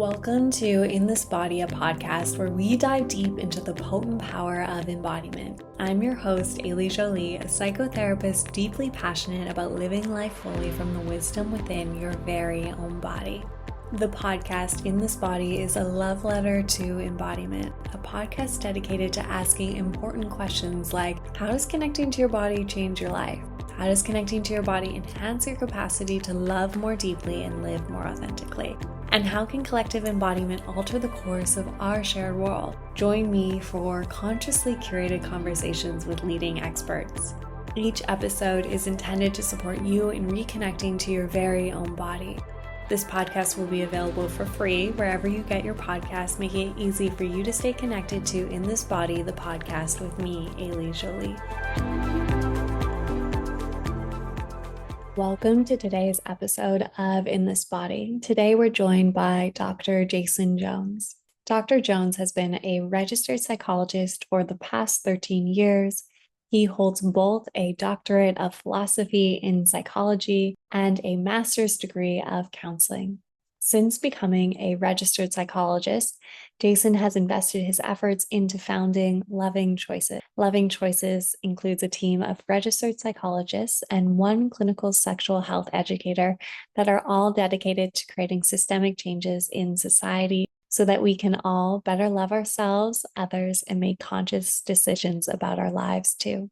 Welcome to In This Body, a podcast where we dive deep into the potent power of embodiment. I'm your host, Ailey Jolie, a psychotherapist deeply passionate about living life fully from the wisdom within your very own body. The podcast In This Body is a love letter to embodiment, a podcast dedicated to asking important questions like, how does connecting to your body change your life? How does connecting to your body enhance your capacity to love more deeply and live more authentically? And how can collective embodiment alter the course of our shared world? Join me for consciously curated conversations with leading experts. Each episode is intended to support you in reconnecting to your very own body. This podcast will be available for free wherever you get your podcasts, making it easy for you to stay connected to In This Body, the podcast with me, Ailey Jolie. Welcome to today's episode of In This Body. Today we're joined by Dr. Jason Jones. Dr. Jones has been a registered psychologist for the past 13 years. He holds both a doctorate of philosophy in psychology and a master's degree of counseling. Since becoming a registered psychologist, Jason has invested his efforts into founding Loving Choices. Loving Choices includes a team of registered psychologists and one clinical sexual health educator that are all dedicated to creating systemic changes in society so that we can all better love ourselves, others, and make conscious decisions about our lives too.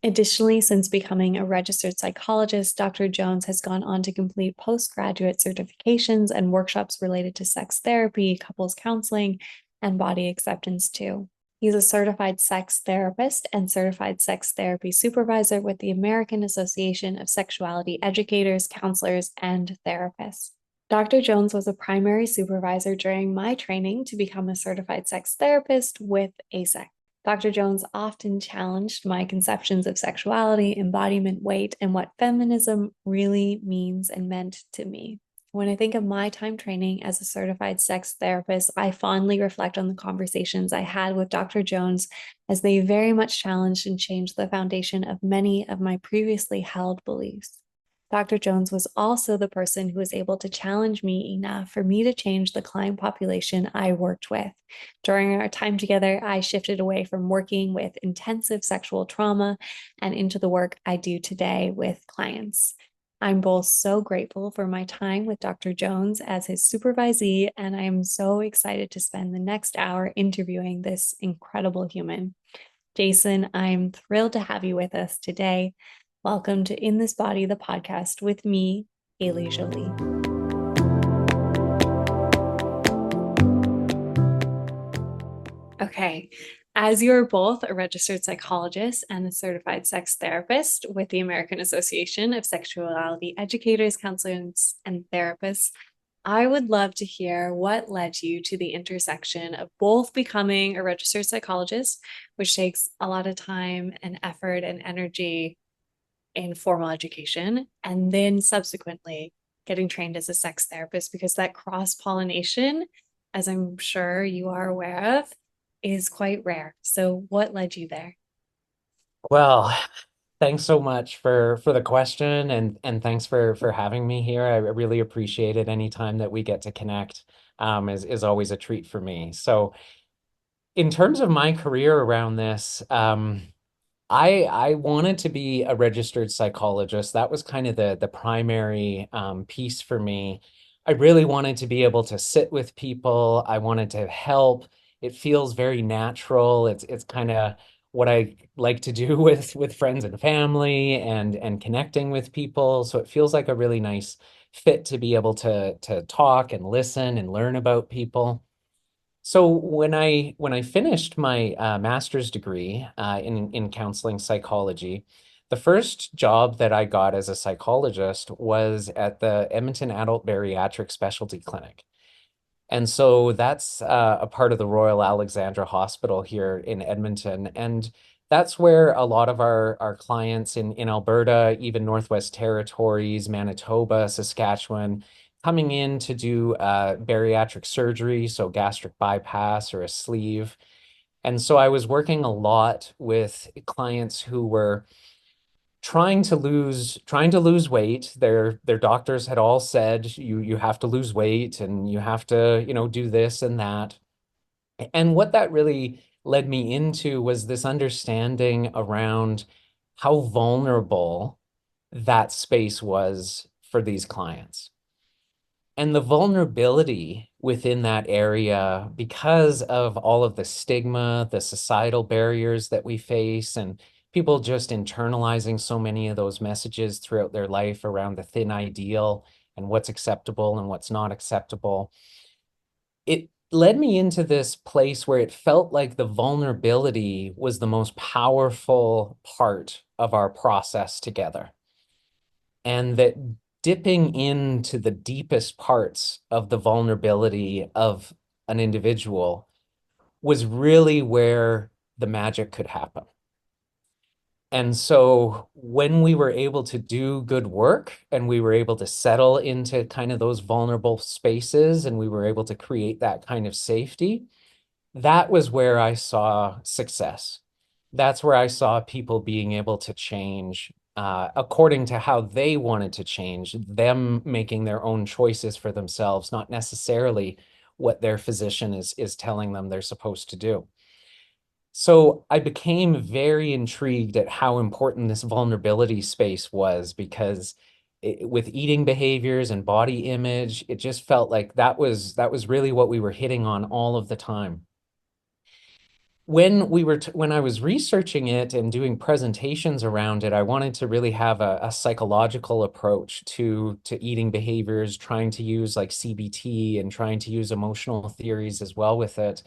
Additionally, since becoming a registered psychologist, Dr. Jones has gone on to complete postgraduate certifications and workshops related to sex therapy, couples counseling, and body acceptance too. He's a certified sex therapist and certified sex therapy supervisor with the American Association of Sexuality Educators, Counselors, and Therapists. Dr. Jones was a primary supervisor during my training to become a certified sex therapist with ASEC. Dr. Jones often challenged my conceptions of sexuality, embodiment, weight, and what feminism really means and meant to me. When I think of my time training as a certified sex therapist, I fondly reflect on the conversations I had with Dr. Jones as they very much challenged and changed the foundation of many of my previously held beliefs. Dr. Jones was also the person who was able to challenge me enough for me to change the client population I worked with. During our time together, I shifted away from working with intensive sexual trauma and into the work I do today with clients. I'm both so grateful for my time with Dr. Jones as his supervisee, and I'm so excited to spend the next hour interviewing this incredible human. Jason, I'm thrilled to have you with us today. Welcome to In This Body, the podcast with me, Ailey Jolie. Okay, as you're both a registered psychologist and a certified sex therapist with the American Association of Sexuality Educators, Counselors, and Therapists, I would love to hear what led you to the intersection of both becoming a registered psychologist, which takes a lot of time and effort and energy in formal education, and then subsequently getting trained as a sex therapist, because that cross-pollination, as I'm sure you are aware of, is quite rare. So what led you there? Well, thanks so much for the question and thanks for having me here. I really appreciate it. Anytime that we get to connect is always a treat for me. So in terms of my career around this, I wanted to be a registered psychologist. That was kind of the primary piece for me. I really wanted to be able to sit with people. I wanted to help. It feels very natural. It's kind of what I like to do with friends and family and connecting with people. So it feels like a really nice fit to be able to talk and listen and learn about people. So when I finished my master's degree in counseling psychology, the first job that I got as a psychologist was at the Edmonton Adult Bariatric Specialty Clinic. And so that's a part of the Royal Alexandra Hospital here in Edmonton. And that's where a lot of our clients in Alberta, even Northwest Territories, Manitoba, Saskatchewan, coming in to do bariatric surgery, so gastric bypass or a sleeve. And so I was working a lot with clients who were trying to lose weight. Their doctors had all said you have to lose weight and you have to, do this and that. And what that really led me into was this understanding around how vulnerable that space was for these clients. And the vulnerability within that area, because of all of the stigma, the societal barriers that we face, and people just internalizing so many of those messages throughout their life around the thin ideal and what's acceptable and what's not acceptable, it led me into this place where it felt like the vulnerability was the most powerful part of our process together. And that dipping into the deepest parts of the vulnerability of an individual was really where the magic could happen. And so when we were able to do good work and we were able to settle into kind of those vulnerable spaces and we were able to create that kind of safety, that was where I saw success. That's where I saw people being able to change according to how they wanted to change, them making their own choices for themselves, not necessarily what their physician is telling them they're supposed to do. So I became very intrigued at how important this vulnerability space was because with eating behaviors and body image, it just felt like that was really what we were hitting on all of the time. When I was researching it and doing presentations around it, I wanted to really have a psychological approach to eating behaviors, trying to use like CBT and trying to use emotional theories as well with it.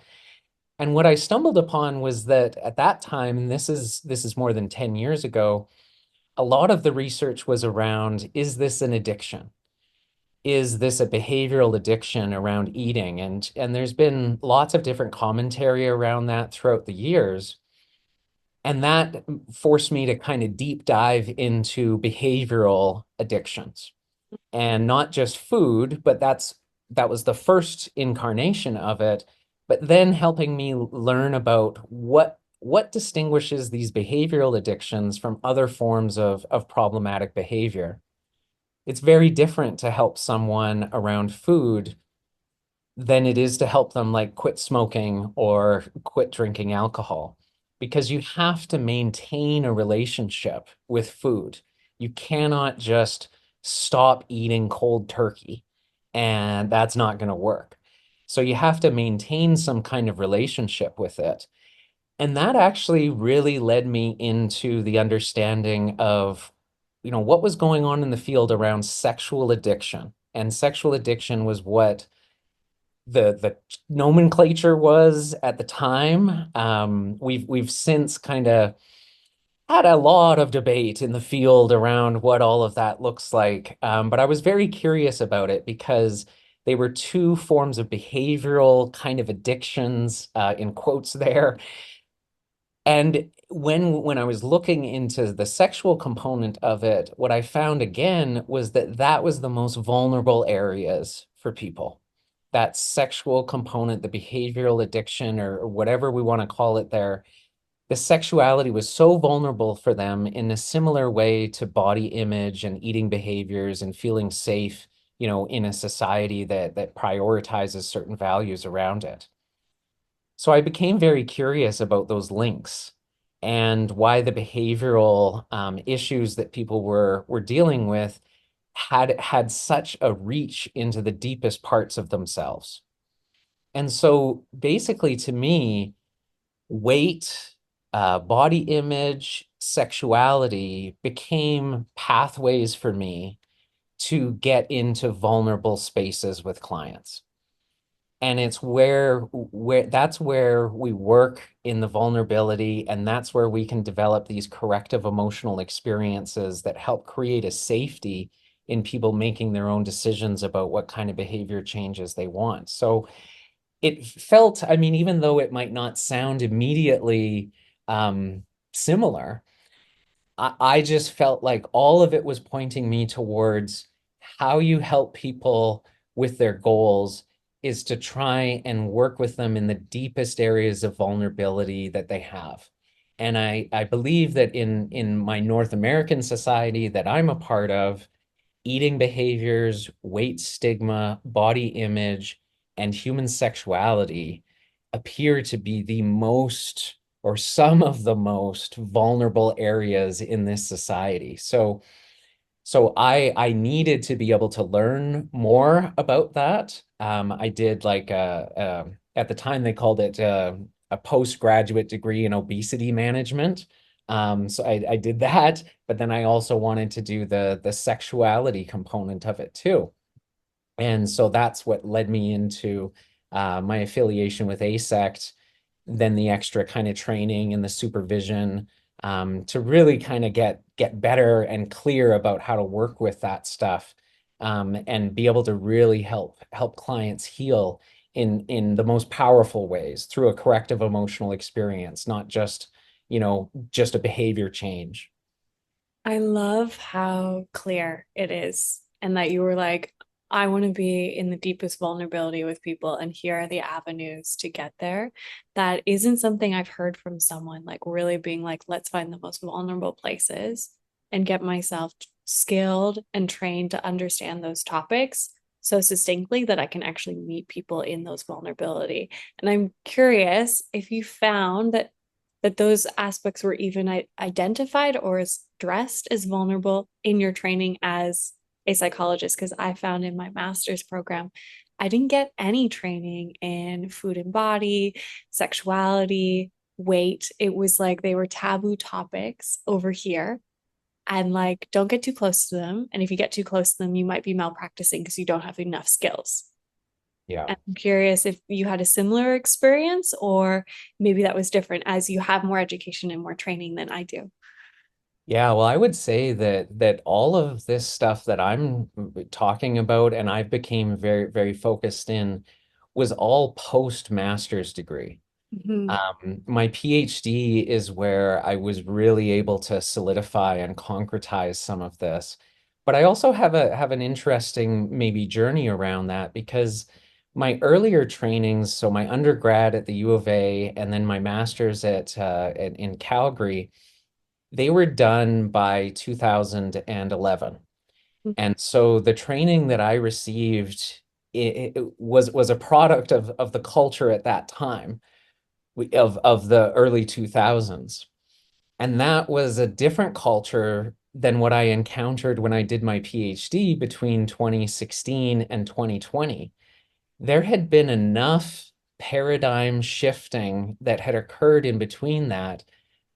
And what I stumbled upon was that at that time, and this is more than 10 years ago, a lot of the research was around, is this an addiction? Is this a behavioral addiction around eating? And there's been lots of different commentary around that throughout the years. And that forced me to kind of deep dive into behavioral addictions and not just food, but that was the first incarnation of it. But then helping me learn about what distinguishes these behavioral addictions from other forms of problematic behavior. It's very different to help someone around food than it is to help them like quit smoking or quit drinking alcohol because you have to maintain a relationship with food. You cannot just stop eating cold turkey and that's not going to work. So you have to maintain some kind of relationship with it. And that actually really led me into the understanding of, what was going on in the field around sexual addiction. And sexual addiction was what the nomenclature was at the time. We've since kind of had a lot of debate in the field around what all of that looks like. But I was very curious about it because they were two forms of behavioral kind of addictions, in quotes there. And when I was looking into the sexual component of it, what I found again was that that was the most vulnerable areas for people. That sexual component, the behavioral addiction, or whatever we want to call it there, the sexuality was so vulnerable for them in a similar way to body image and eating behaviors and feeling safe, in a society that prioritizes certain values around it. So I became very curious about those links and why the behavioral issues that people were dealing with had such a reach into the deepest parts of themselves. And so basically to me, weight, body image, sexuality became pathways for me to get into vulnerable spaces with clients. And it's where that's where we work in the vulnerability, and that's where we can develop these corrective emotional experiences that help create a safety in people making their own decisions about what kind of behavior changes they want. So it felt, I mean, even though it might not sound immediately similar, I just felt like all of it was pointing me towards how you help people with their goals is to try and work with them in the deepest areas of vulnerability that they have. And I believe that in my North American society that I'm a part of, eating behaviors, weight stigma, body image, and human sexuality appear to be the most or some of the most vulnerable areas in this society. So I needed to be able to learn more about that. I did like at the time they called it a postgraduate degree in obesity management. So I did that, but then I also wanted to do the sexuality component of it too. And so that's what led me into my affiliation with ASECT, then the extra kind of training and the supervision to really kind of get better and clear about how to work with that stuff and be able to really help clients heal in the most powerful ways through a corrective emotional experience, not just, just a behavior change. I love how clear it is, and that you were like, I want to be in the deepest vulnerability with people, and here are the avenues to get there. That isn't something I've heard from someone like really being like, let's find the most vulnerable places and get myself skilled and trained to understand those topics so succinctly that I can actually meet people in those vulnerability. And I'm curious if you found that those aspects were even identified or addressed as vulnerable in your training as a psychologist. Because I found in my master's program, I didn't get any training in food and body, sexuality, weight. It was like they were taboo topics over here. And like, don't get too close to them. And if you get too close to them, you might be malpracticing because you don't have enough skills. Yeah. I'm curious if you had a similar experience or maybe that was different as you have more education and more training than I do. Yeah, well, I would say that all of this stuff that I'm talking about and I've became very, very focused in was all post-master's degree. Mhm. My PhD is where I was really able to solidify and concretize some of this. But I also have an interesting maybe journey around that because my earlier trainings, so my undergrad at the U of A and then my master's in Calgary, they were done by 2011. And so the training that I received it was a product of the culture at that time of the early 2000s. And that was a different culture than what I encountered when I did my PhD between 2016 and 2020. There had been enough paradigm shifting that had occurred in between that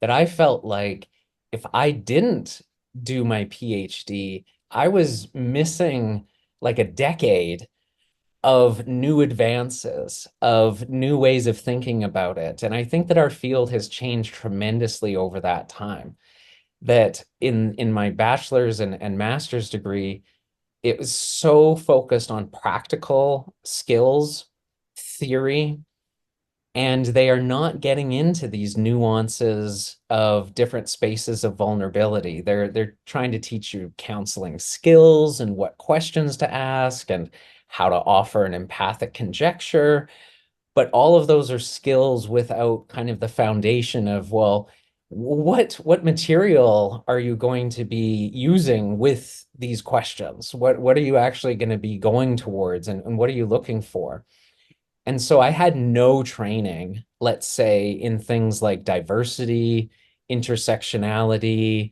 I felt like if I didn't do my PhD, I was missing like a decade of new advances, of new ways of thinking about it. And I think that our field has changed tremendously over that time. That in my bachelor's and master's degree, it was so focused on practical skills, theory, and they are not getting into these nuances of different spaces of vulnerability. They're trying to teach you counseling skills and what questions to ask and how to offer an empathic conjecture. But all of those are skills without kind of the foundation of, well, what material are you going to be using with these questions? What are you actually going to be going towards and what are you looking for? And so I had no training, let's say, in things like diversity, intersectionality,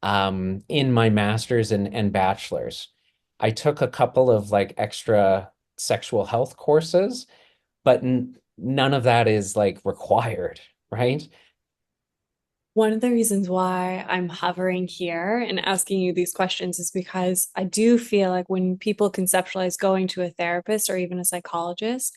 in my master's and bachelor's. I took a couple of like extra sexual health courses, but none of that is like required, right? One of the reasons why I'm hovering here and asking you these questions is because I do feel like when people conceptualize going to a therapist or even a psychologist,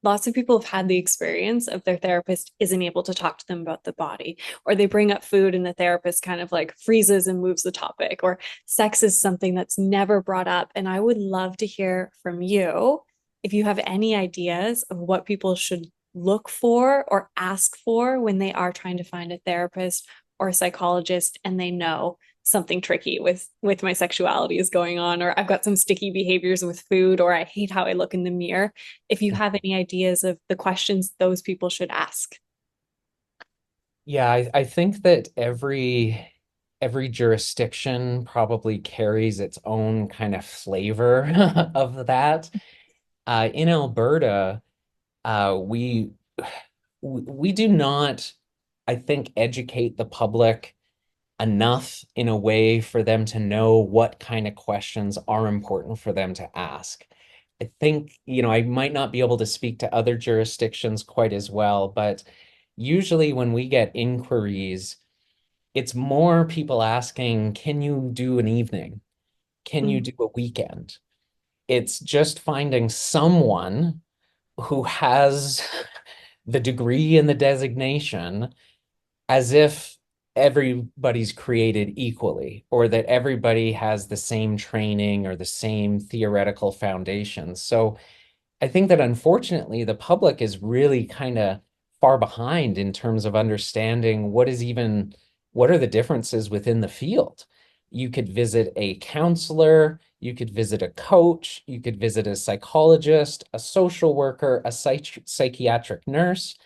lots of people have had the experience of their therapist isn't able to talk to them about the body, or they bring up food and the therapist kind of like freezes and moves the topic, or sex is something that's never brought up. And I would love to hear from you if you have any ideas of what people should look for or ask for when they are trying to find a therapist or a psychologist and they know something tricky with my sexuality is going on, or I've got some sticky behaviors with food, or I hate how I look in the mirror. If you have any ideas of the questions those people should ask. Yeah, I think that every jurisdiction probably carries its own kind of flavor of that. In Alberta, we we do not, I think, educate the public enough in a way for them to know what kind of questions are important for them to ask. I think, I might not be able to speak to other jurisdictions quite as well, but usually when we get inquiries, it's more people asking, can you do an evening? Can you Mm, do a weekend? It's just finding someone who has the degree and the designation as if everybody's created equally or that everybody has the same training or the same theoretical foundations. So I think that unfortunately the public is really kind of far behind in terms of understanding what are the differences within the field. You could visit a counselor, you could visit a coach, you could visit a psychologist, a social worker, a psychiatric nurse,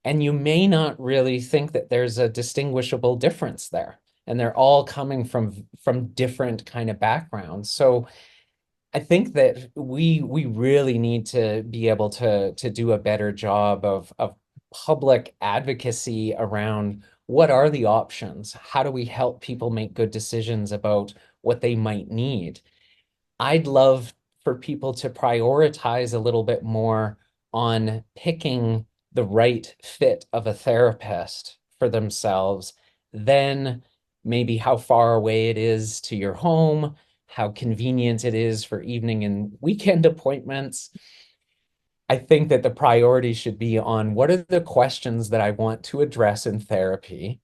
and you may not really think that there's a distinguishable difference there. And they're all coming from different kind of backgrounds. So I think that we really need to be able to do a better job of public advocacy around what are the options? How do we help people make good decisions about what they might need? I'd love for people to prioritize a little bit more on picking the right fit of a therapist for themselves, then maybe how far away it is to your home, how convenient it is for evening and weekend appointments. I think that the priority should be on what are the questions that I want to address in therapy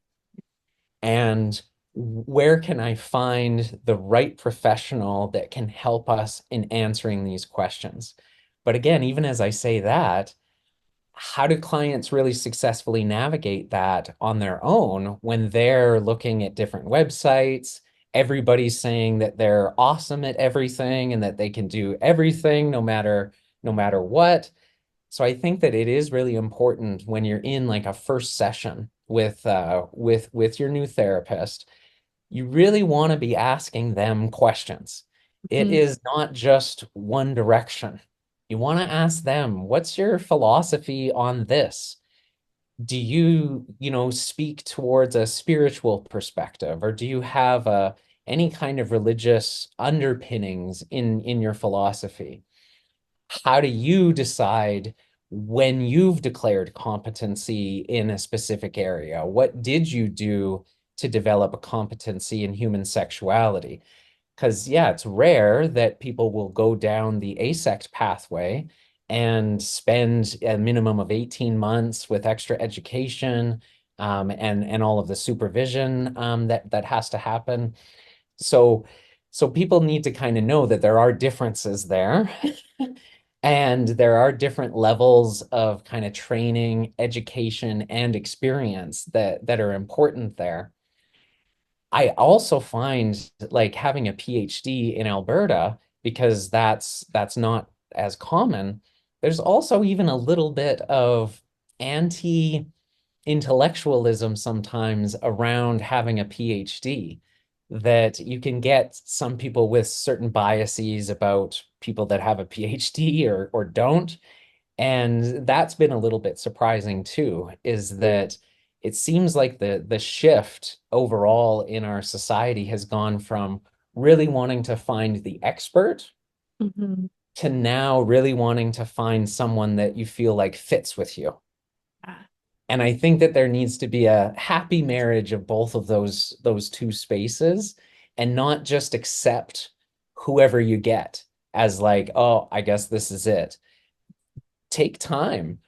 and where can I find the right professional that can help us in answering these questions? But again, even as I say that, how do clients really successfully navigate that on their own when they're looking at different websites? Everybody's saying that they're awesome at everything and that they can do everything no matter what. So I think that it is really important when you're in like a first session with your new therapist, you really want to be asking them questions. It mhm, is not just one direction. You want to ask them, what's your philosophy on this? Do you speak towards a spiritual perspective, or do you have any kind of religious underpinnings in your philosophy? How do you decide when you've declared competency in a specific area? What did you do to develop a competency in human sexuality? Because, yeah, it's rare that people will go down the asect pathway and spend a minimum of 18 months with extra education and all of the supervision that has to happen. So, so people need to kind of know that there are differences there. And there are different levels of kind of training, education, and experience that are important there. I also find like having a PhD in Alberta, because that's not as common, there's also even a little bit of anti-intellectualism sometimes around having a PhD, that you can get some people with certain biases about people that have a PhD or don't. And that's been a little bit surprising too, is that it seems like the shift overall in our society has gone from really wanting to find the expert mhm. to now really wanting to find someone that you feel like fits with you. Ah, And I think that there needs to be a happy marriage of both of those two spaces and not just accept whoever you get as like, oh, I guess this is it. Take time,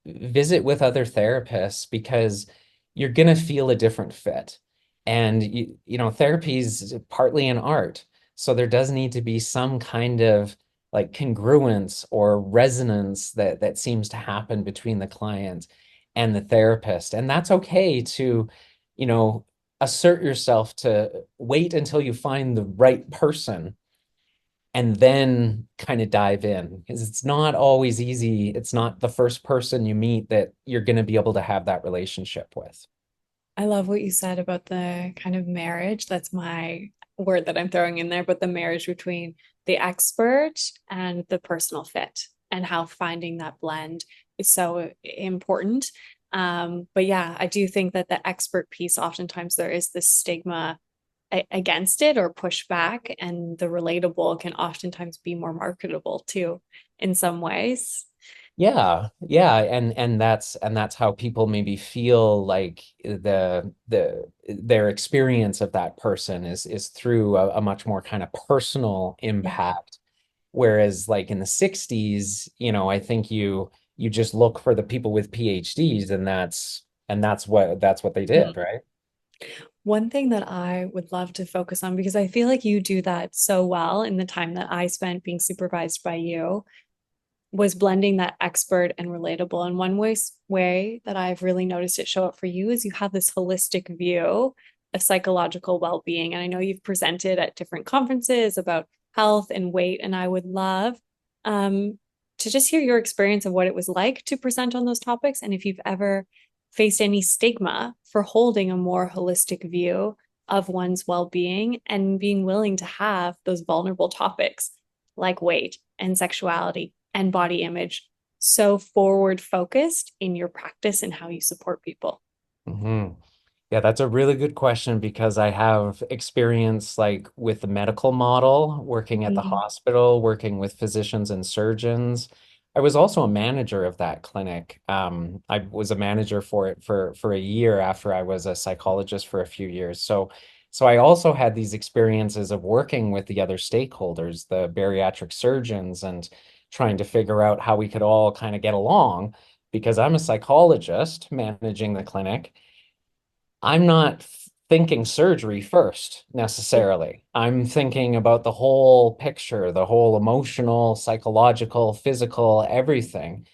visit with other therapists because you're going to feel a different fit. And therapy is partly an art. So there does need to be some kind of like congruence or resonance that seems to happen between the client and the therapist. And that's okay to, you know, assert yourself, to wait until you find the right person and then kind of dive in, because it's not always easy. It's not the first person you meet that you're going to be able to have that relationship with. I love what you said about the kind of marriage. That's my word that I'm throwing in there, but the marriage between the expert and the personal fit and how finding that blend is so important. But yeah, I do think that the expert piece, oftentimes there is this stigma against it or pushback, and the relatable can oftentimes be more marketable too, in some ways. Yeah, yeah, and that's how people maybe feel like their experience of that person is through a much more kind of personal Yeah. impact. Whereas like in the 60s, I think you just look for the people with PhDs, and that's what they Mhm. did, right? One thing that I would love to focus on, because I feel like you do that so well in the time that I spent being supervised by you, was blending that expert and relatable. And one way that I've really noticed it show up for you is you have this holistic view of psychological well-being. And I know you've presented at different conferences about health and weight, and I would love um, to just hear your experience of what it was like to present on those topics, and if you've ever faced any stigma for holding a more holistic view of one's well-being and being willing to have those vulnerable topics like weight and sexuality and body image so forward focused in your practice and how you support people. Hmm. Yeah, that's a really good question because I have experience like with the medical model, working at the Mhm. hospital, working with physicians and surgeons. I was also a manager of that clinic. I was a manager for it for a year after I was a psychologist for a few years. So I also had these experiences of working with the other stakeholders, the bariatric surgeons, and trying to figure out how we could all kind of get along because I'm a psychologist managing the clinic. I'm not thinking surgery first necessarily. I'm thinking about the whole picture, the whole emotional, psychological, physical, everything.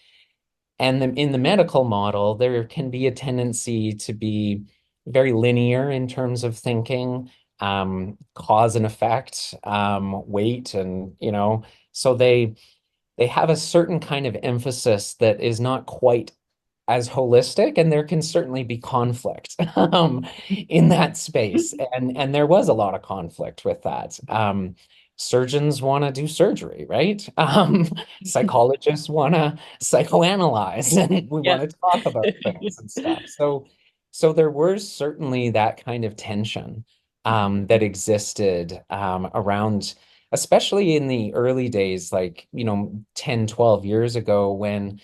And in the medical model, there can be a tendency to be very linear in terms of thinking, cause and effect, weight, and so they have a certain kind of emphasis that is not quite as holistic, and there can certainly be conflict in that space. And there was a lot of conflict with that. Surgeons want to do surgery, right? Psychologists want to psychoanalyze, and we Yeah. want to talk about things and stuff. So there was certainly that kind of tension that existed around, especially in the early days, like 10, 12 years ago, when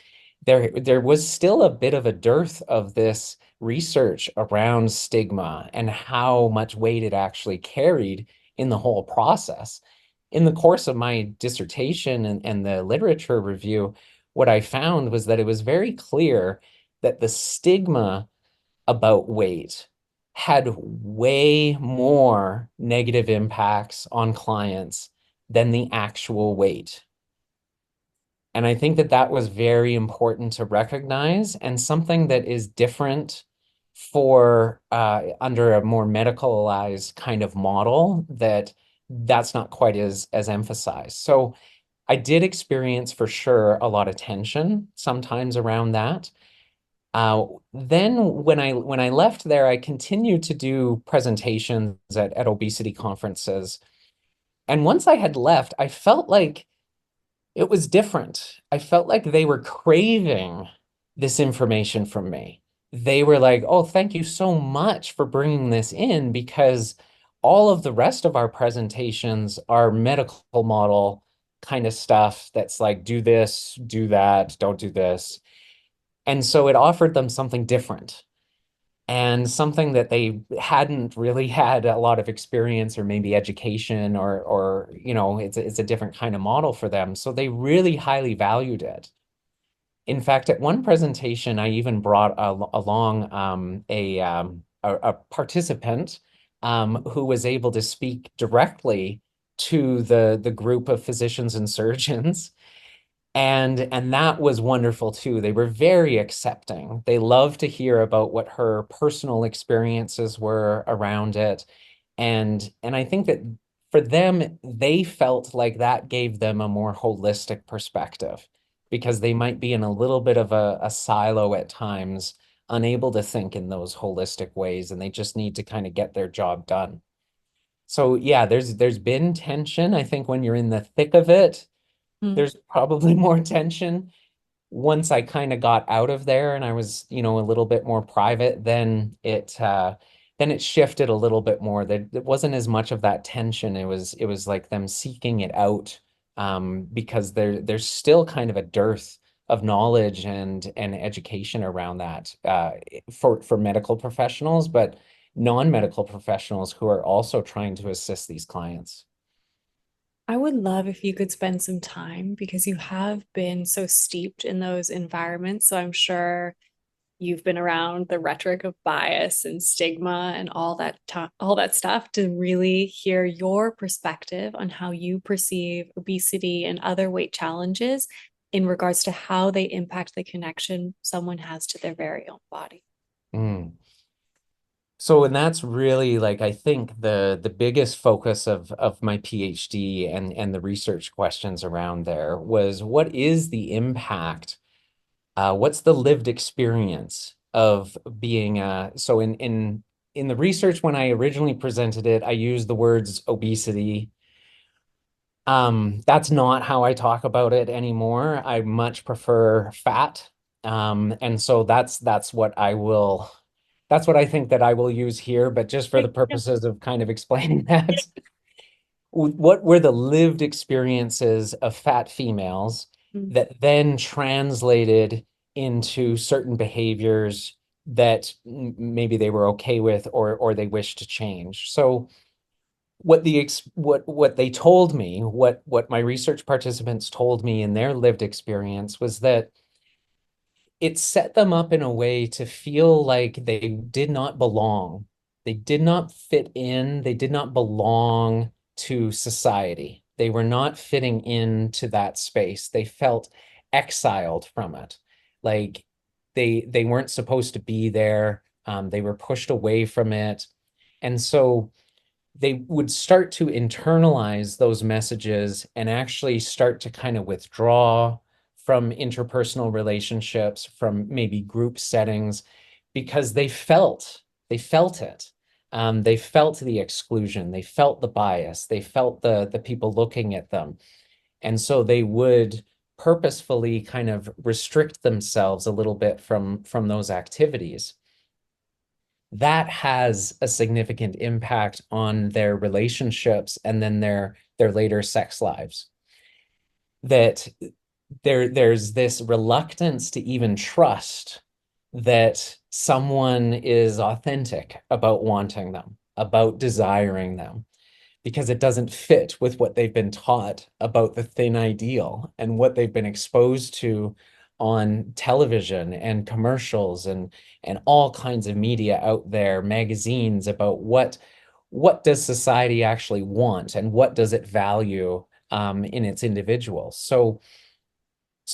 there was still a bit of a dearth of this research around stigma and how much weight it actually carried in the whole process. In the course of my dissertation and the literature review, what I found was that it was very clear that the stigma about weight had way more negative impacts on clients than the actual weight. And I think that that was very important to recognize, and something that is different for under a more medicalized kind of model, that's not quite as emphasized. So I did experience for sure a lot of tension sometimes around that. Then when I left there, I continued to do presentations at obesity conferences. And once I had left, I felt like it was different. I felt like they were craving this information from me. They were like, "Oh, thank you so much for bringing this in because all of the rest of our presentations are medical model kind of stuff that's like, do this, do that, don't do this." And so it offered them something different and something that they hadn't really had a lot of experience or maybe education, or it's a different kind of model for them, so they really highly valued it. In fact, at one presentation I even brought along a participant who was able to speak directly to the group of physicians and surgeons, and that was wonderful too. They were very accepting. They loved to hear about what her personal experiences were around it. And I think that for them, they felt like that gave them a more holistic perspective because they might be in a little bit of a silo at times, unable to think in those holistic ways, and they just need to kind of get their job done. So yeah, there's been tension. I think when you're in the thick of it, Mm. there's probably more tension. Once I kind of got out of there and I was, a little bit more private, then it shifted a little bit more. There wasn't as much of that tension. It was like them seeking it out, because there's still kind of a dearth of knowledge and education around that, for medical professionals, but non-medical professionals who are also trying to assist these clients. I would love if you could spend some time because you have been so steeped in those environments. So I'm sure you've been around the rhetoric of bias and stigma and all that stuff to really hear your perspective on how you perceive obesity and other weight challenges in regards to how they impact the connection someone has to their very own body. Mm. So, and that's really like I think the biggest focus of my PhD and the research questions around there was what is the impact? What's the lived experience of being so in the research when I originally presented it, I used the words obesity. That's not how I talk about it anymore. I much prefer fat. And so that's what I think that I will use here, but just for the Yeah. purposes of kind of explaining that, what were the lived experiences of fat females Mm. that then translated into certain behaviors that maybe they were okay with or they wish to change. So what they told me, what my research participants told me in their lived experience was that it set them up in a way to feel like they did not belong. They did not fit in. They did not belong to society. They were not fitting into that space. They felt exiled from it. Like they weren't supposed to be there. They were pushed away from it. And so they would start to internalize those messages and actually start to kind of withdraw from interpersonal relationships, from maybe group settings, because they felt it. They felt the exclusion, they felt the bias, they felt the people looking at them. And so they would purposefully kind of restrict themselves a little bit from those activities. That has a significant impact on their relationships and then their later sex lives. That there's this reluctance to even trust that someone is authentic about wanting them, about desiring them, because it doesn't fit with what they've been taught about the thin ideal and what they've been exposed to on television and commercials and all kinds of media out there, magazines about what does society actually want and what does it value, in its individuals. So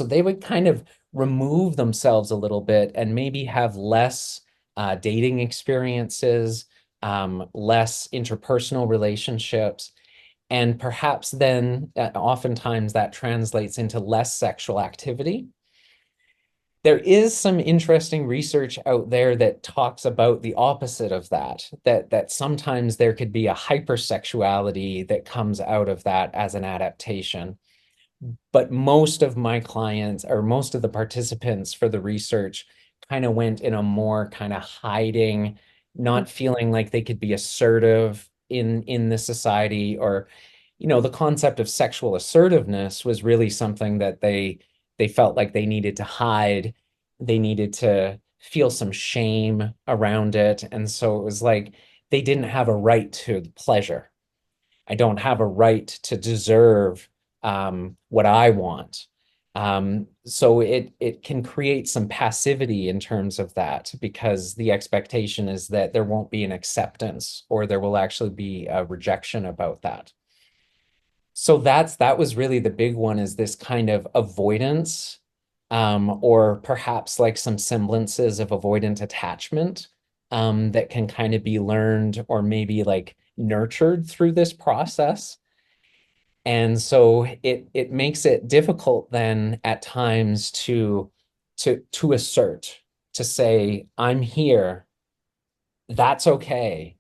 they would kind of remove themselves a little bit and maybe have less dating experiences, less interpersonal relationships, and perhaps then oftentimes that translates into less sexual activity. There is some interesting research out there that talks about the opposite of that, that sometimes there could be a hypersexuality that comes out of that as an adaptation. But most of my clients or most of the participants for the research kind of went in a more kind of hiding, not feeling like they could be assertive in the society, or the concept of sexual assertiveness was really something that they felt like they needed to hide. They needed to feel some shame around it. And so it was like they didn't have a right to pleasure. I don't have a right to deserve, what I want. So it can create some passivity in terms of that, because the expectation is that there won't be an acceptance or there will actually be a rejection about that. So that was really the big one, is this kind of avoidance, or perhaps like some semblances of avoidant attachment, that can kind of be learned or maybe like nurtured through this process. And so it makes it difficult then at times to assert, to say, I'm here, that's okay,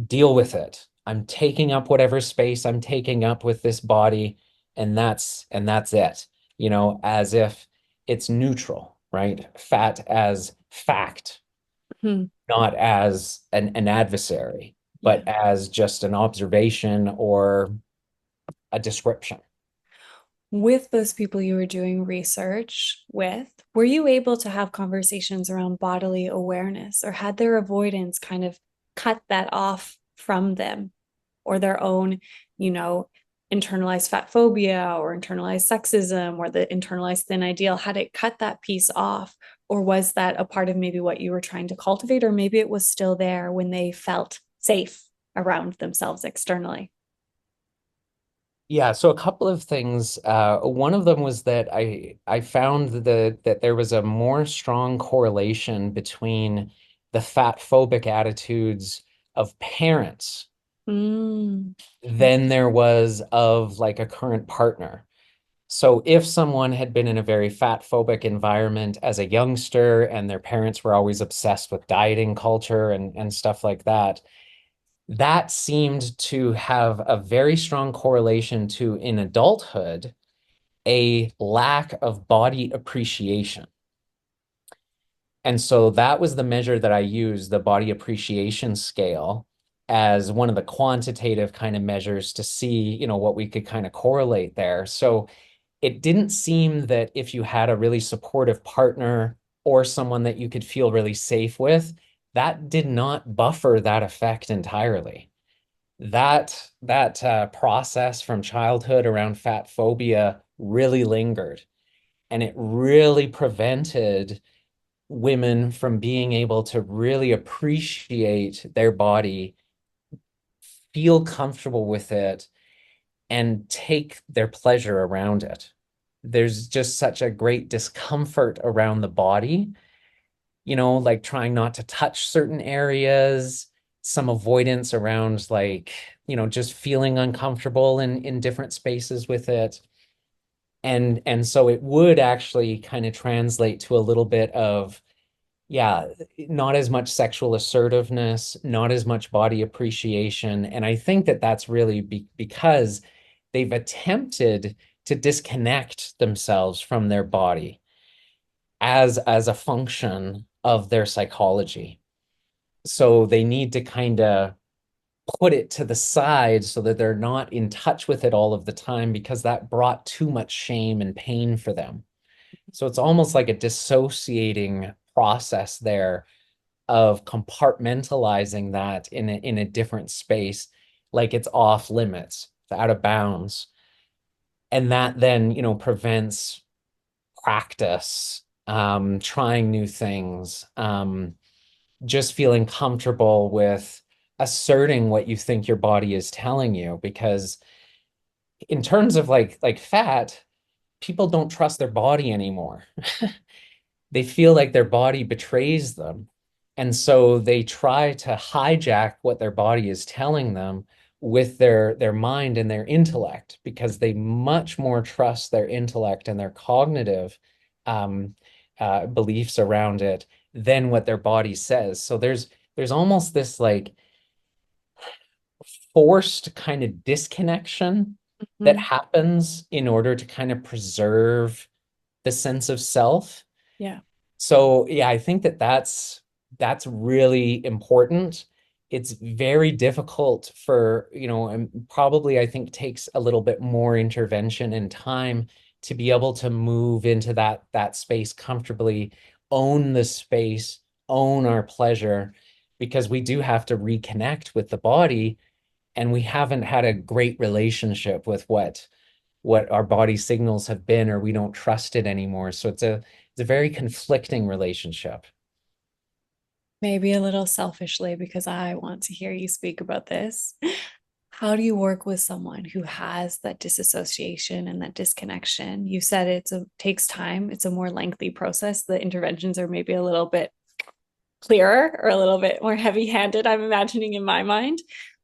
deal with it. I'm taking up whatever space I'm taking up with this body, and that's it. As if it's neutral, right? Fat as fact, Hmm. not as an adversary, Yeah. but as just an observation or a description. With those people you were doing research with, were you able to have conversations around bodily awareness, or had their avoidance kind of cut that off from them, or their own, you know, internalized fat phobia or internalized sexism or the internalized thin ideal? Had it cut that piece off? Or was that a part of maybe what you were trying to cultivate? Or maybe it was still there when they felt safe around themselves externally? Yeah, so a couple of things. One of them was that I found that there was a more strong correlation between the fat phobic attitudes of parents Mm. than there was of like a current partner. So if someone had been in a very fat phobic environment as a youngster and their parents were always obsessed with dieting culture and stuff like that, that seemed to have a very strong correlation to, in adulthood, a lack of body appreciation. And so that was the measure that I used, the body appreciation scale, as one of the quantitative kind of measures to see, what we could kind of correlate there. So it didn't seem that if you had a really supportive partner or someone that you could feel really safe with, that did not buffer that effect entirely. That process from childhood around fat phobia really lingered, and it really prevented women from being able to really appreciate their body, feel comfortable with it, and take their pleasure around it. There's just such a great discomfort around the body, like trying not to touch certain areas, some avoidance around like, just feeling uncomfortable in different spaces with it. And so it would actually kind of translate to a little bit of, yeah, not as much sexual assertiveness, not as much body appreciation. And I think that that's really because they've attempted to disconnect themselves from their body as a function of their psychology. So they need to kind of put it to the side so that they're not in touch with it all of the time because that brought too much shame and pain for them. So it's almost like a dissociating process there of compartmentalizing that in a different space, like it's off limits, it's out of bounds. And that then, prevents practice, trying new things, just feeling comfortable with asserting what you think your body is telling you. Because in terms of like fat, people don't trust their body anymore. They feel like their body betrays them. And so they try to hijack what their body is telling them with their mind and their intellect because they much more trust their intellect and their cognitive um, beliefs around it than what their body says. So there's almost this like forced kind of disconnection that Mhm. happens in order to kind of preserve the sense of self. Yeah. So yeah, I think that that's really important. It's very difficult for, and probably I think takes a little bit more intervention and time to be able to move into that space comfortably, own the space, own our pleasure, because we do have to reconnect with the body, and we haven't had a great relationship with what our body signals have been, or we don't trust it anymore. So it's a very conflicting relationship. Maybe a little selfishly because I want to hear you speak about this. How do you work with someone who has that disassociation and that disconnection? You said takes time. It's a more lengthy process. The interventions are maybe a little bit clearer or a little bit more heavy-handed, I'm imagining in my mind.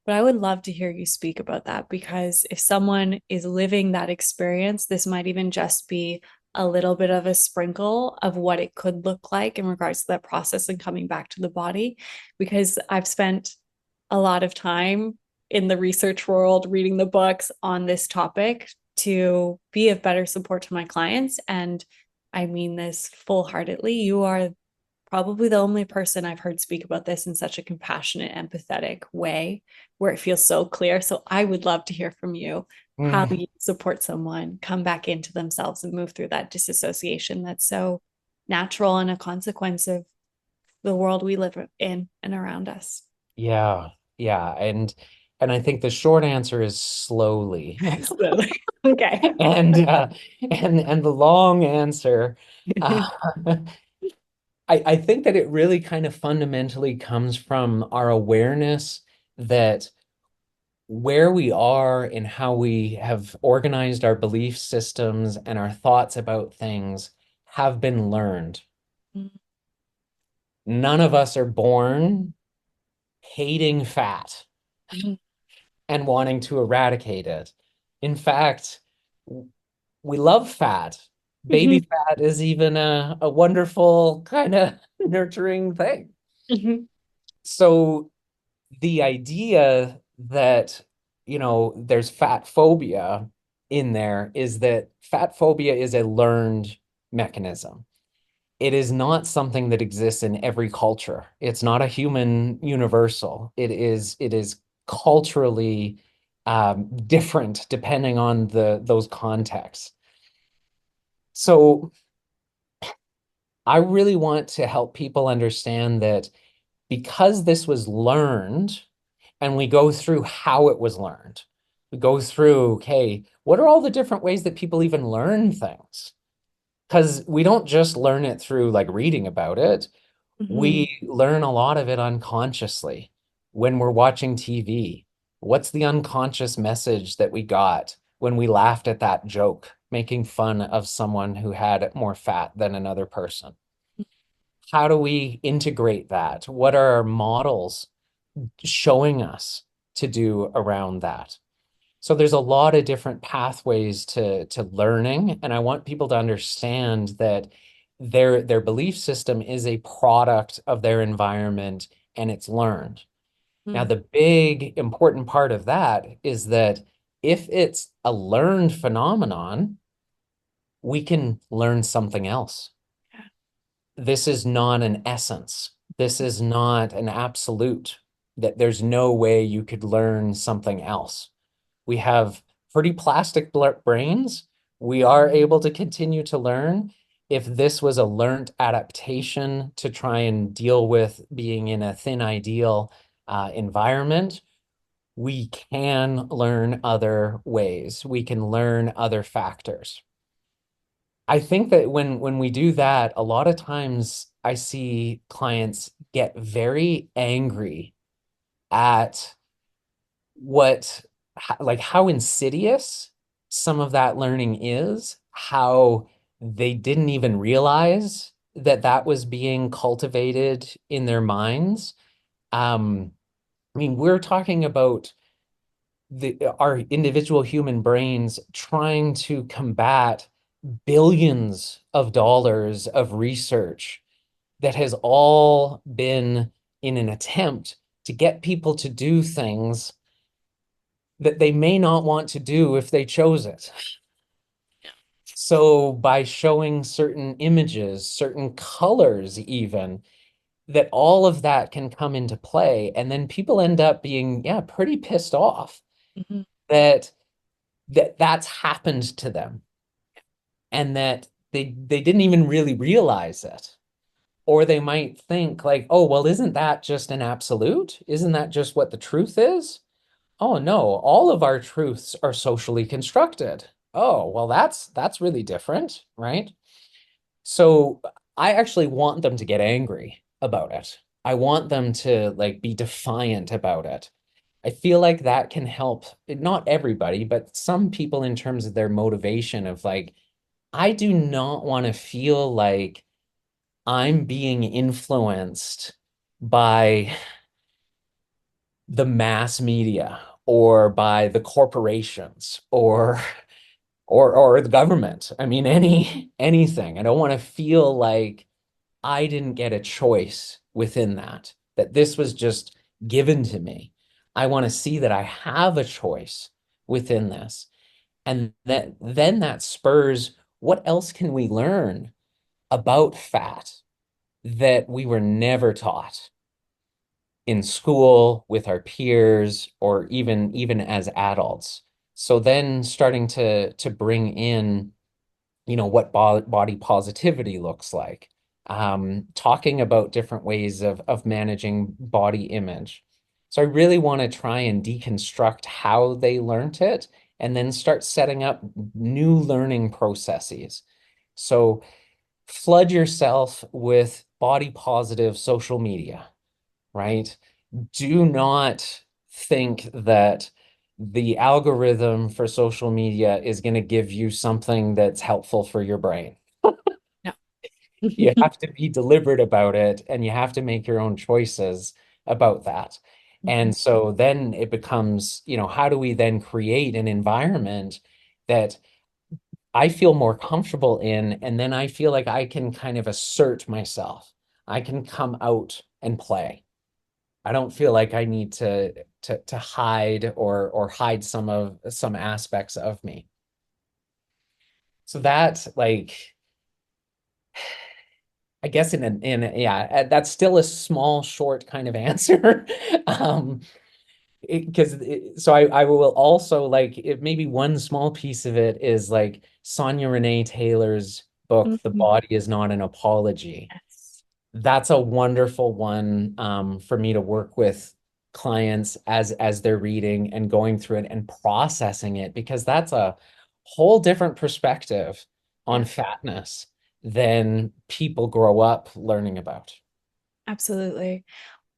But I would love to hear you speak about that because if someone is living that experience, this might even just be a little bit of a sprinkle of what it could look like in regards to that process and coming back to the body, because I've spent a lot of time in the research world reading the books on this topic to be of better support to my clients. And I mean this full heartedly. You are probably the only person I've heard speak about this in such a compassionate, empathetic way where it feels so clear. So I would love to hear from you how Mm. you support someone come back into themselves and move through that disassociation that's so natural and a consequence of the world we live in and around us. Yeah, yeah. And I think the short answer is slowly. So, okay. And and the long answer, uh, I think that it really kind of fundamentally comes from our awareness that where we are and how we have organized our belief systems and our thoughts about things have been learned. None of us are born hating fat and wanting to eradicate it. In fact, we love fat. Baby fat is even a wonderful kind of nurturing thing. So the idea that, there's fat phobia in there is that fat phobia is a learned mechanism. It is not something that exists in every culture. It's not a human universal. It is culturally different depending on those contexts. So I really want to help people understand that because this was learned, and we go through how it was learned. We go through, okay, what are all the different ways that people even learn things? Because we don't just learn it through like reading about it. Mhm. We learn a lot of it unconsciously when we're watching TV. What's the unconscious message that we got when we laughed at that joke, making fun of someone who had more fat than another person? How do we integrate that? What are our models showing us to do around that? So there's a lot of different pathways to learning, and I want people to understand that their belief system is a product of their environment and it's learned. Now, Mm. the big important part of that is that if it's a learned phenomenon, we can learn something else. This is not an essence. This is not an absolute, that there's no way you could learn something else. We have pretty plastic brains. We are able to continue to learn. If this was a learned adaptation to try and deal with being in a thin ideal environment, we can learn other ways. We can learn other factors. I think that when we do that, a lot of times I see clients get very angry at what like how insidious some of that learning is, how they didn't even realize that that was being cultivated in their minds. I mean, we're talking about our individual human brains trying to combat billions of dollars of research that has all been in an attempt to get people to do things that they may not want to do if they chose it. So by showing certain images, certain colors even, that all of that can come into play. And then people end up being, yeah, pretty pissed off Mhm. that that's happened to them and that they didn't even really realize it. Or they might think like, oh, well, isn't that just an absolute? Isn't that just what the truth is? Oh no, all of our truths are socially constructed. Oh, well, that's really different, right? So I actually want them to get angry about it. I want them to like be defiant about it. I feel like that can help not everybody, but some people in terms of their motivation of like, I do not want to feel like I'm being influenced by the mass media or by the corporations or or the government. I mean, anything. I don't want to feel like I didn't get a choice within that, that this was just given to me. I want to see that I have a choice within this. And that then that spurs what else can we learn about fat that we were never taught in school with our peers or even as adults. So then starting to bring in, what body positivity looks like, talking about different ways of managing body image. So I really want to try and deconstruct how they learned it and then start setting up new learning processes. So flood yourself with body positive social media, right? Do not think that the algorithm for social media is going to give you something that's helpful for your brain. No. You have to be deliberate about it and you have to make your own choices about that. And so then it becomes, how do we then create an environment that I feel more comfortable in, and then I feel like I can kind of assert myself. I can come out and play. I don't feel like I need to hide or hide some aspects of me. So that like I guess yeah, that's still a small short kind of answer. Um because so I will also like it maybe one small piece of it is like Sonia Renee Taylor's book, The Mhm. Body is Not an Apology. Yes. That's a wonderful one for me to work with clients as they're reading and going through it and processing it because that's a whole different perspective on Yeah, fatness than people grow up learning about. absolutely.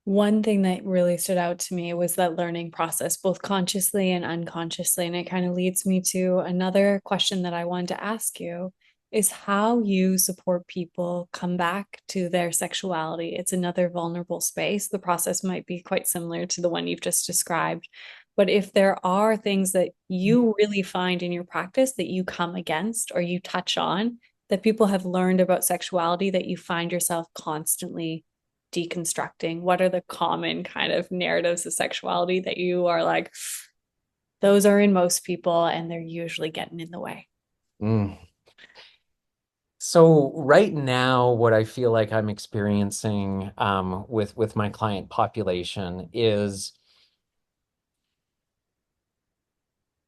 One thing that really stood out to me was that learning process, both consciously and unconsciously. And it kind of leads me to another question that I wanted to ask you is how you support people come back to their sexuality. It's another vulnerable space. The process might be quite similar to the one you've just described. But if there are things that you really find in your practice that you come against or you touch on, that people have learned about sexuality that you find yourself constantly deconstructing, what are the common kind of narratives of sexuality that you are like, those are in most people and they're usually getting in the way? Mm. So right now, what I feel like I'm experiencing with my client population is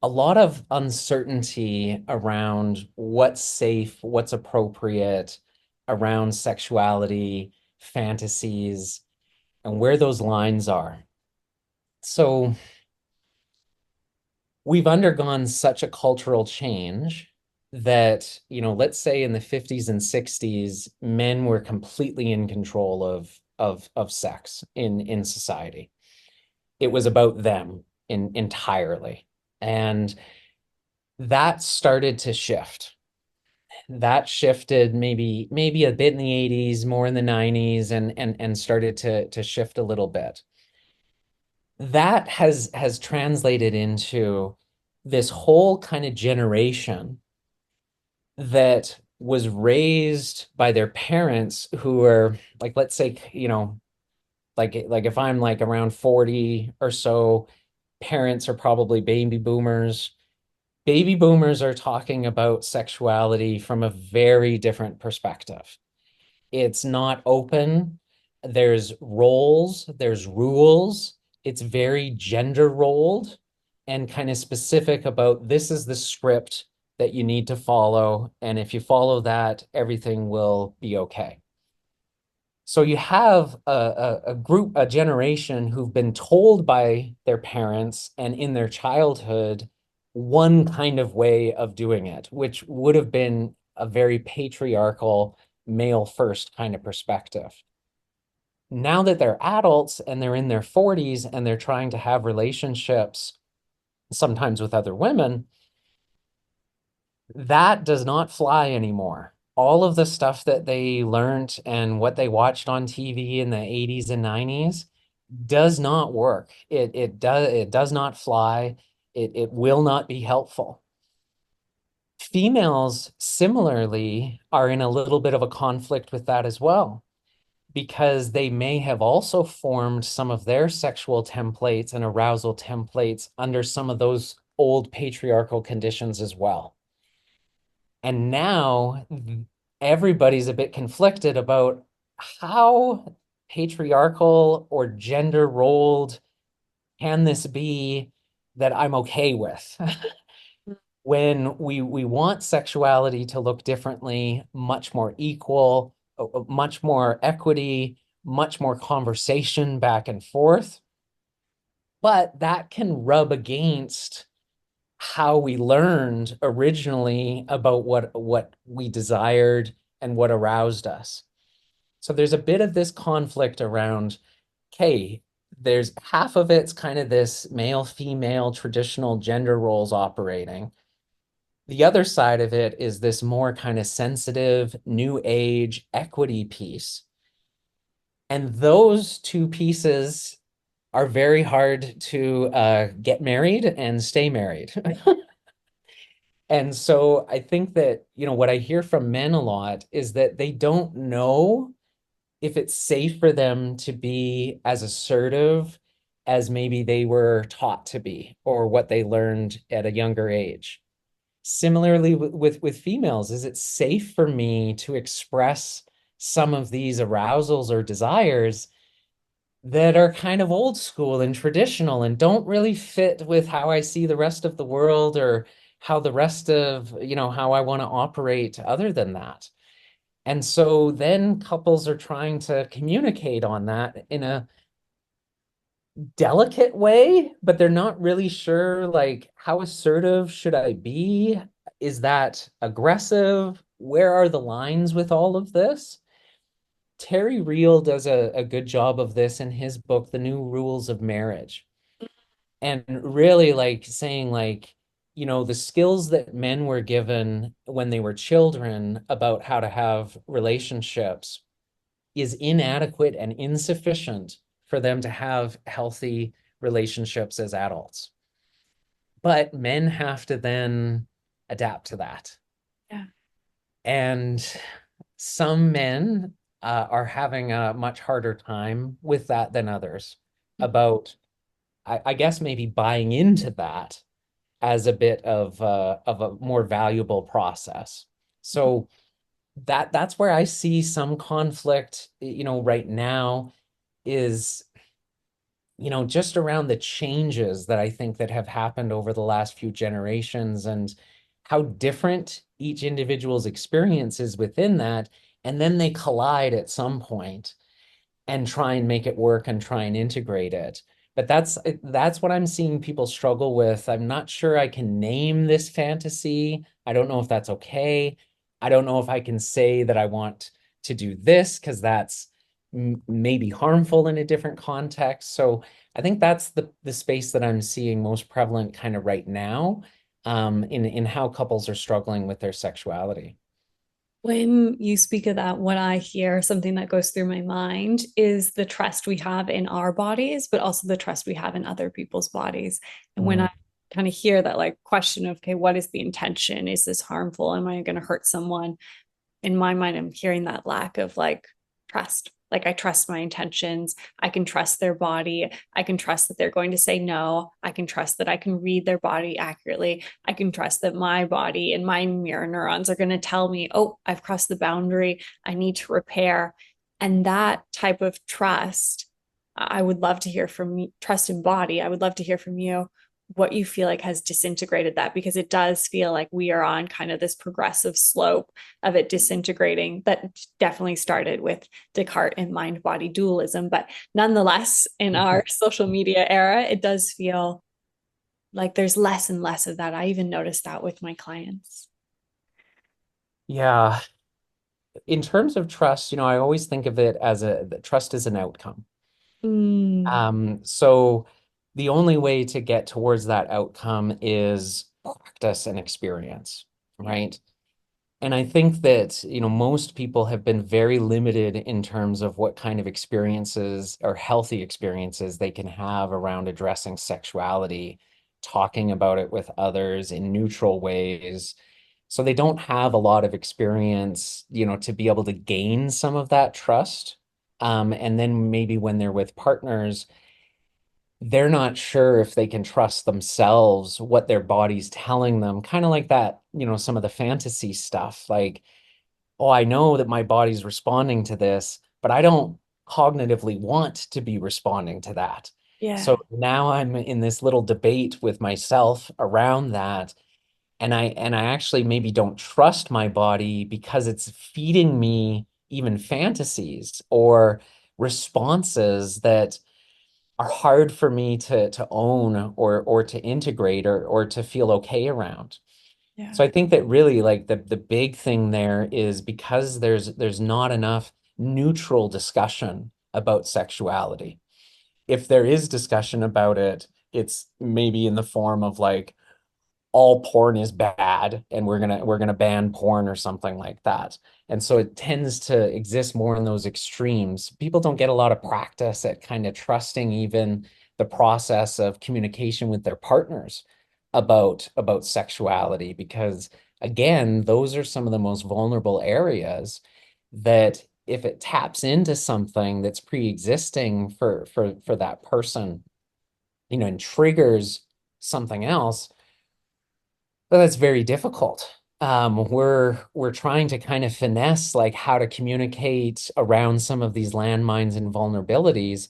a lot of uncertainty around what's safe, what's appropriate around sexuality, fantasies, and where those lines are. So we've undergone such a cultural change that, let's say in the 50s and 60s, men were completely in control of sex in society. It was about them entirely. And that started to shift. That shifted maybe a bit in the 80s, more in the 90s, and started to shift a little bit. That has translated into this whole kind of generation that was raised by their parents who are like, let's say, like if I'm like around 40 or so, parents are probably baby boomers. Baby boomers are talking about sexuality from a very different perspective. It's not open. There's roles, there's rules. It's very gender rolled and kind of specific about this is the script that you need to follow. And if you follow that, everything will be okay. So you have a group, a generation who've been told by their parents and in their childhood one kind of way of doing it, which would have been a very patriarchal, male first kind of perspective. Now that they're adults and they're in their 40s and they're trying to have relationships, sometimes with other women, that does not fly anymore. All of the stuff that they learned and what they watched on TV in the 80s and 90s does not work. It does not fly. It will not be helpful. Females similarly are in a little bit of a conflict with that as well, because they may have also formed some of their sexual templates and arousal templates under some of those old patriarchal conditions as well. And now everybody's a bit conflicted about how patriarchal or gender rolled can this be that I'm okay with? When we want sexuality to look differently, much more equal, much more equity, much more conversation back and forth. But that can rub against how we learned originally about what we desired and what aroused us. So there's a bit of this conflict around, okay, there's half of it's kind of this male, female, traditional gender roles operating. The other side of it is this more kind of sensitive, new age equity piece. And those two pieces are very hard to get married and stay married. And so I think that, what I hear from men a lot is that they don't know if it's safe for them to be as assertive as maybe they were taught to be or what they learned at a younger age. Similarly with females, is it safe for me to express some of these arousals or desires that are kind of old school and traditional and don't really fit with how I see the rest of the world or how the rest of, how I want to operate other than that? And so then couples are trying to communicate on that in a delicate way, but they're not really sure, like, how assertive should I be? Is that aggressive? Where are the lines with all of this? Terry Real does a good job of this in his book, The New Rules of Marriage. And really like saying like, the skills that men were given when they were children about how to have relationships is inadequate and insufficient for them to have healthy relationships as adults. But men have to then adapt to that. Yeah. And some men are having a much harder time with that than others about, I guess, maybe buying into that as a bit of a more valuable process. So that's where I see some conflict, right now is, just around the changes that I think that have happened over the last few generations and how different each individual's experience is within that. And then they collide at some point and try and make it work and try and integrate it. But that's what I'm seeing people struggle with. I'm not sure I can name this fantasy. I don't know if that's okay. I don't know if I can say that I want to do this because that's maybe harmful in a different context. So I think that's the space that I'm seeing most prevalent kind of right now, in how couples are struggling with their sexuality. When you speak of that, what I hear, something that goes through my mind is the trust we have in our bodies, but also the trust we have in other people's bodies. And when Mm. I kind of hear that like question of, okay, what is the intention? Is this harmful? Am I going to hurt someone? In my mind, I'm hearing that lack of like trust. Like I trust my intentions. I can trust their body. I can trust that they're going to say no. I can trust that I can read their body accurately. I can trust that my body and my mirror neurons are going to tell me, oh, I've crossed the boundary. I need to repair. And that type of trust, I would love to hear from you, trust in body. I would love to hear from you what you feel like has disintegrated that, because it does feel like we are on kind of this progressive slope of it disintegrating that definitely started with Descartes and mind body dualism. But nonetheless, in our social media era, it does feel like there's less and less of that. I even noticed that with my clients. Yeah. In terms of trust, I always think of it as that trust is an outcome. Mm, So the only way to get towards that outcome is practice and experience, yeah. right? And I think that, most people have been very limited in terms of what kind of experiences or healthy experiences they can have around addressing sexuality, talking about it with others in neutral ways. So they don't have a lot of experience, to be able to gain some of that trust. And then maybe when they're with partners, they're not sure if they can trust themselves, what their body's telling them, kind of like that, some of the fantasy stuff, like, oh, I know that my body's responding to this, but I don't cognitively want to be responding to that. Yeah. So now I'm in this little debate with myself around that. And I actually maybe don't trust my body because it's feeding me even fantasies or responses that are hard for me to own or to integrate or to feel okay around. Yeah. So I think that really like the big thing there is because there's not enough neutral discussion about sexuality. If there is discussion about it, it's maybe in the form of like all porn is bad and we're gonna ban porn or something like that. And so it tends to exist more in those extremes. People don't get a lot of practice at kind of trusting even the process of communication with their partners about sexuality because again, those are some of the most vulnerable areas that if it taps into something that's pre-existing for that person, and triggers something else, but that's very difficult. We're trying to kind of finesse like how to communicate around some of these landmines and vulnerabilities,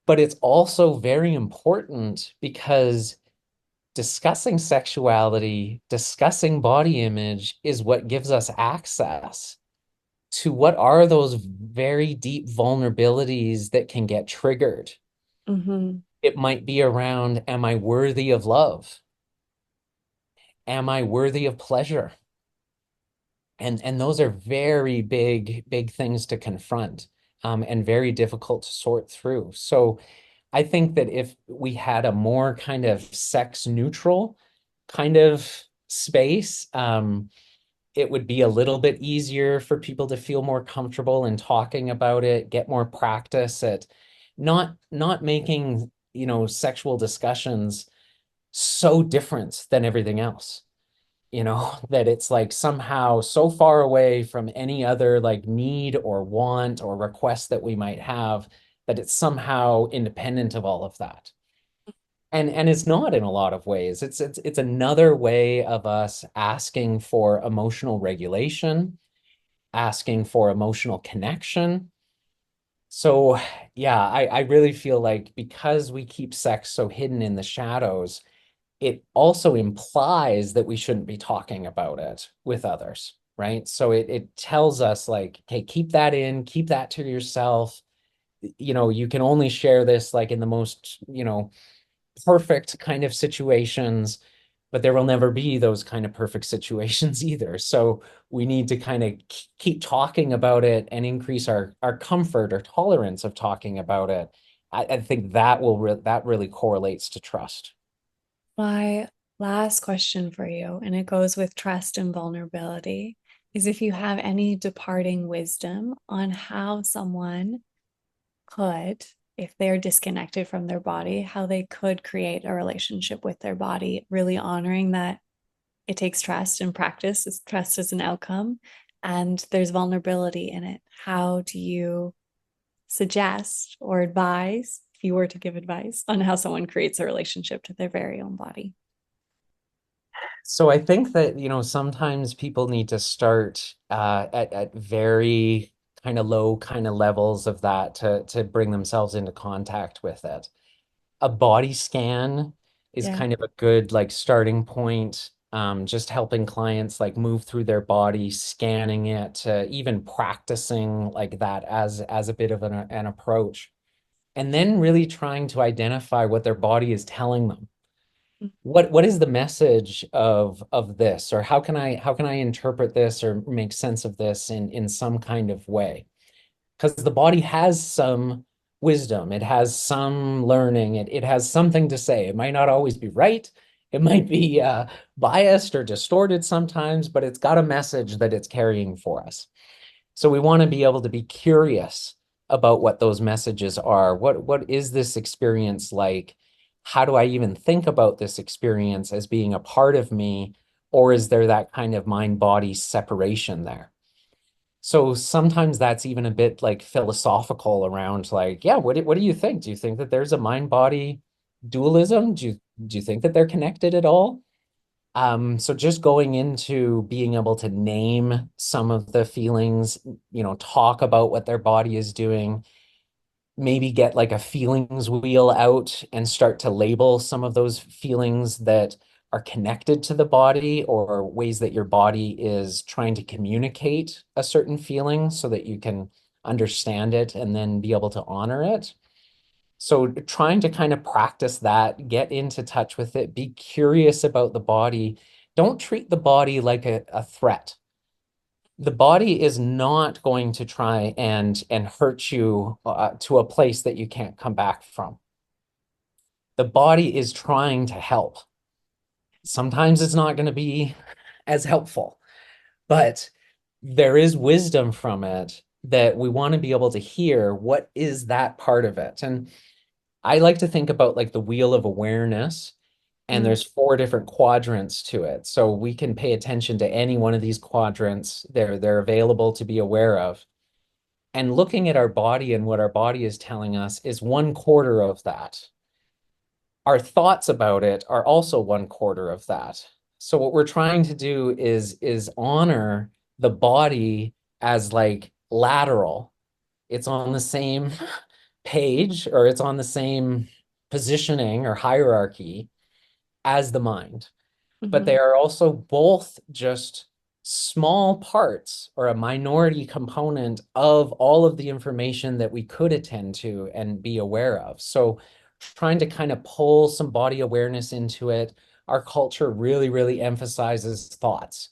but it's also very important because discussing sexuality, discussing body image is what gives us access to what are those very deep vulnerabilities that can get triggered. Hmm. It might be around, am I worthy of love? Am I worthy of pleasure? And those are very big things to confront, and very difficult to sort through. So I think that if we had a more kind of sex neutral kind of space, it would be a little bit easier for people to feel more comfortable in talking about it, get more practice at not making, sexual discussions so different than everything else. That it's like somehow so far away from any other like need or want or request that we might have that it's somehow independent of all of that. And it's not in a lot of ways. It's another way of us asking for emotional regulation, asking for emotional connection. So yeah, I really feel like because we keep sex so hidden in the shadows, it also implies that we shouldn't be talking about it with others, right? So it tells us like, okay, keep that in, keep that to yourself. You can only share this like in the most, perfect kind of situations, but there will never be those kind of perfect situations either. So we need to kind of keep talking about it and increase our comfort or tolerance of talking about it. I think that really correlates to trust. My last question for you, and it goes with trust and vulnerability, is if you have any departing wisdom on how someone could, if they're disconnected from their body, how they could create a relationship with their body, really honoring that it takes trust and practice. Trust is an outcome, and there's vulnerability in it. How do you suggest or advise, if you were to give advice, on how someone creates a relationship to their very own body? So I think that, sometimes people need to start at very kind of low kind of levels of that to bring themselves into contact with it. A body scan is Yeah. kind of a good like starting point. Just helping clients like move through their body, scanning it, even practicing like that as a bit of an approach. And then really trying to identify what their body is telling them. What is the message of this, or how can I interpret this or make sense of this in some kind of way? Because the body has some wisdom, it has some learning, it has something to say. It might not always be right, it might be biased or distorted sometimes, but it's got a message that it's carrying for us. So we want to be able to be curious about what those messages are. What is this experience like? How do I even think about this experience as being a part of me? or is there that kind of mind-body separation there? So sometimes that's even a bit like philosophical around like, yeah, what do you think? Do you think that there's a mind-body dualism? Do you think that they're connected at all? So just going into being able to name some of the feelings, talk about what their body is doing, maybe get like a feelings wheel out and start to label some of those feelings that are connected to the body or ways that your body is trying to communicate a certain feeling so that you can understand it and then be able to honor it. So trying to kind of practice that, get into touch with it, be curious about the body. Don't treat the body like a threat. The body is not going to try and hurt you to a place that you can't come back from. The body is trying to help. Sometimes it's not going to be as helpful, but there is wisdom from it that we want to be able to hear. What is that part of it? And I like to think about like the wheel of awareness, and Mm. there's 4 different quadrants to it. So we can pay attention to any one of these quadrants. They're available to be aware of. And looking at our body and what our body is telling us is 1/4 of that. Our thoughts about it are also 1/4 of that. So what we're trying to do is honor the body as like lateral. It's on the same page, or it's on the same positioning or hierarchy as the mind, but Mhm. they are also both just small parts or a minority component of all of the information that we could attend to and be aware of. So trying to kind of pull some body awareness into it. Our culture really, really emphasizes thoughts.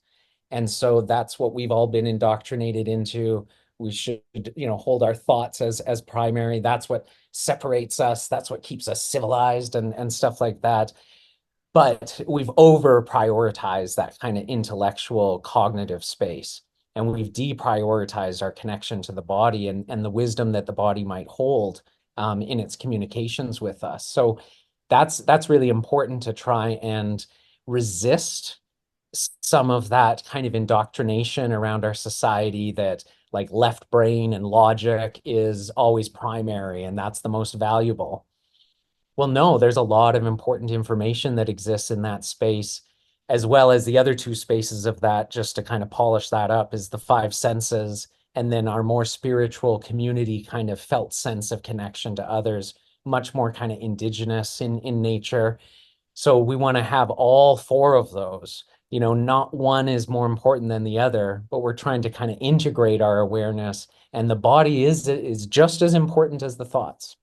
And so that's what we've all been indoctrinated into. We should, hold our thoughts as primary. That's what separates us. That's what keeps us civilized and stuff like that. But we've over prioritized that kind of intellectual cognitive space. And we've deprioritized our connection to the body and the wisdom that the body might hold in its communications with us. So that's really important to try and resist some of that kind of indoctrination around our society that like left brain and logic is always primary and that's the most valuable. Well, no, there's a lot of important information that exists in that space, as well as the other 2 spaces of that, just to kind of polish that up, is the 5 senses, and then our more spiritual community kind of felt sense of connection to others, much more kind of indigenous in nature. So we want to have all 4 of those. Not one is more important than the other, but we're trying to kind of integrate our awareness, and the body is just as important as the thoughts.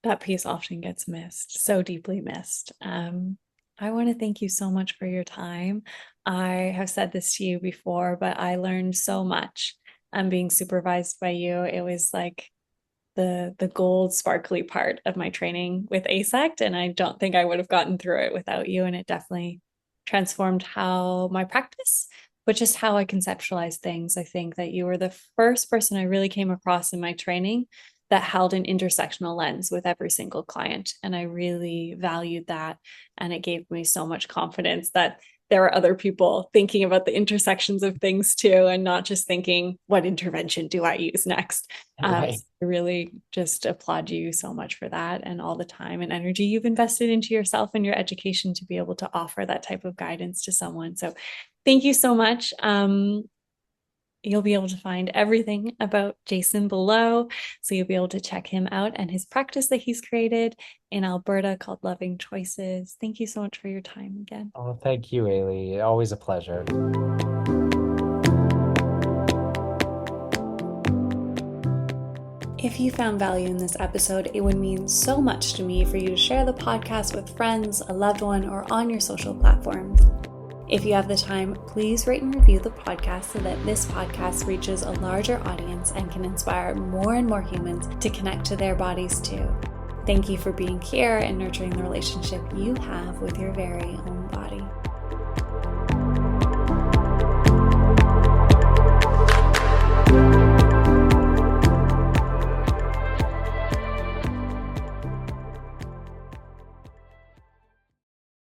That piece often gets missed, so deeply missed. I want to thank you so much for your time. I have said this to you before, but I learned so much. Being supervised by you. It was like the gold sparkly part of my training with ASECT, and I don't think I would have gotten through it without you. And it definitely transformed how my practice, but just how I conceptualize things. I think that you were the first person I really came across in my training that held an intersectional lens with every single client. And I really valued that. And it gave me so much confidence that there are other people thinking about the intersections of things too, and not just thinking, what intervention do I use next? Right. So I really just applaud you so much for that and all the time and energy you've invested into yourself and your education to be able to offer that type of guidance to someone. So thank you so much. You'll be able to find everything about Jason below. So you'll be able to check him out and his practice that he's created in Alberta called Loving Choices. Thank you so much for your time again. Oh, thank you, Ailey. Always a pleasure. If you found value in this episode, it would mean so much to me for you to share the podcast with friends, a loved one, or on your social platforms. If you have the time, please rate and review the podcast so that this podcast reaches a larger audience and can inspire more and more humans to connect to their bodies too. Thank you for being here and nurturing the relationship you have with your very own